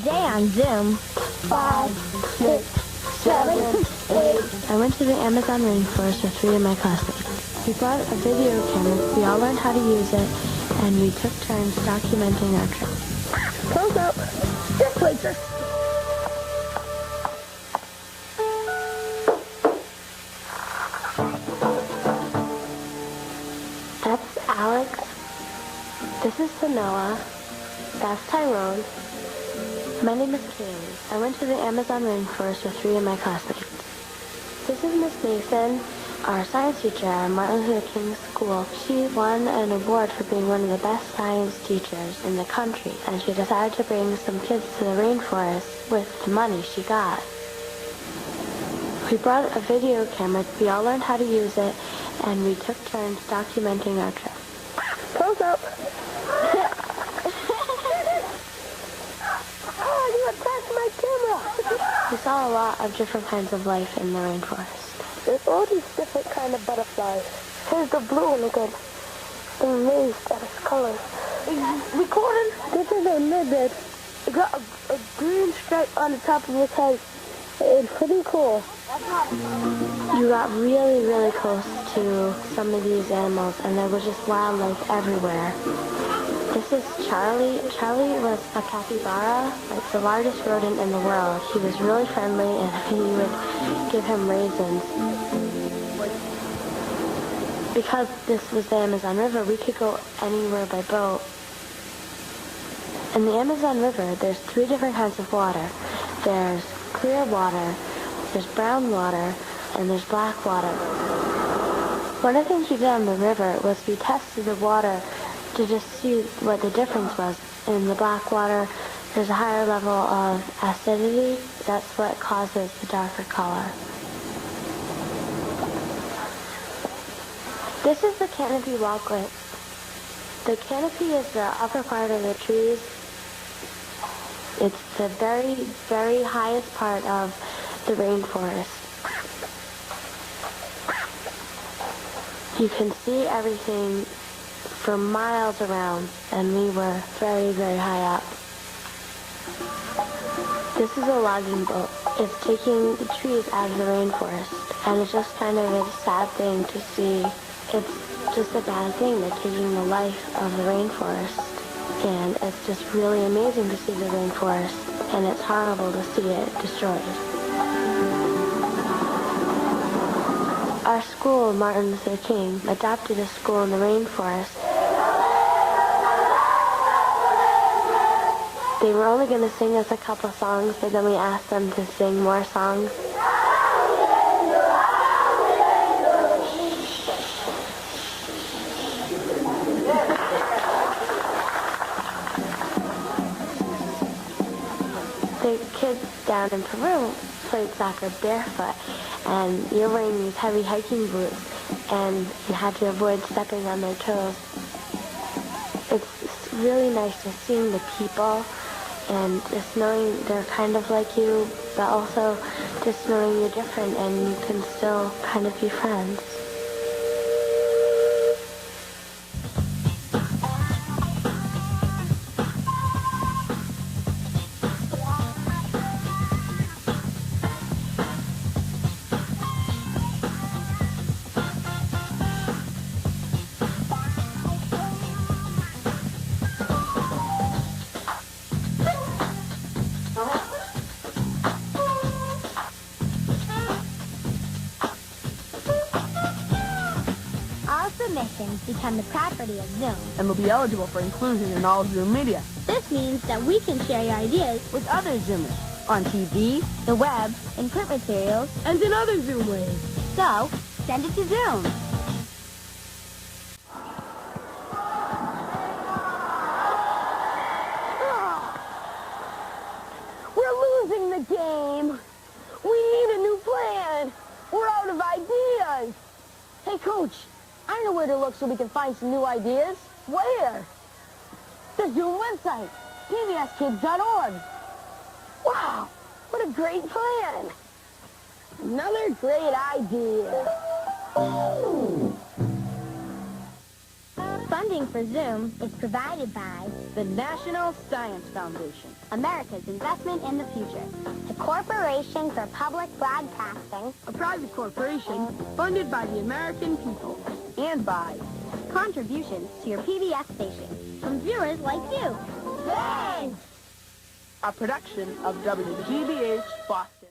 Today on Zoom, 5, 6, 7, 8. I went to the Amazon rainforest with 3 of my classmates. We brought a video camera, we all learned how to use it, and we took turns documenting our trip. Close up. Yes, please, sir. That's Alex. This is Sanoa. That's Tyrone. My name is Kaylee. I went to the Amazon rainforest with 3 of my classmates. This is Miss Mason, our science teacher at Martin Luther King School. She won an award for being one of the best science teachers in the country, and she decided to bring some kids to the rainforest with the money she got. We brought a video camera, we all learned how to use it, and we took turns documenting our trip. Close up. Oh, you attacked my camera. We saw a lot of different kinds of life in the rainforest. There's all these different kind of butterflies. Here's the blue one again. I'm amazed at its colors. Recording? This is a midget. It got a green stripe on the top of its head. It's pretty cool. You got really, really close to some of these animals, and there was just wildlife everywhere. This is Charlie. Charlie was a capybara, like the largest rodent in the world. He was really friendly, and he would give him raisins. Because this was the Amazon River, we could go anywhere by boat. In the Amazon River, there's 3 different kinds of water. There's clear water, there's brown water, and there's black water. One of the things we did on the river was we tested the water to just see what the difference was. In the black water, there's a higher level of acidity. That's what causes the darker color. This is the canopy walklet. The canopy is the upper part of the trees. It's the very, very highest part of the rainforest. You can see everything for miles around, and we were very, very high up. This is a logging boat. It's taking the trees out of the rainforest, and it's just kind of a sad thing to see. It's just a bad thing. They're taking the life of the rainforest, and it's just really amazing to see the rainforest, and it's horrible to see it destroyed. Our school, Martin Luther King, adopted a school in the rainforest. They were only going to sing us a couple songs, but then we asked them to sing more songs. The kids down in Peru played soccer barefoot, and you're wearing these heavy hiking boots, and you had to avoid stepping on their toes. It's really nice to see the people, and just knowing they're kind of like you, but also just knowing you're different and you can still kind of be friends. submissions become the property of Zoom. And will be eligible for inclusion in all Zoom media. This means that we can share your ideas with other Zoomers on TV, the web, in print materials, and in other Zoom ways. So, send it to Zoom. We're losing the game. We need a new plan. We're out of ideas. Hey, Coach, I know where to look so we can find some new ideas. Where? The Zoom website, pbskids.org. Wow, what a great plan. Another great idea. Funding for Zoom is provided by The National Science Foundation. America's Investment in the Future, the Corporation for Public Broadcasting, A private corporation funded by the American people. And by contributions to your PBS station from viewers like you. Thanks! a production of WGBH Boston.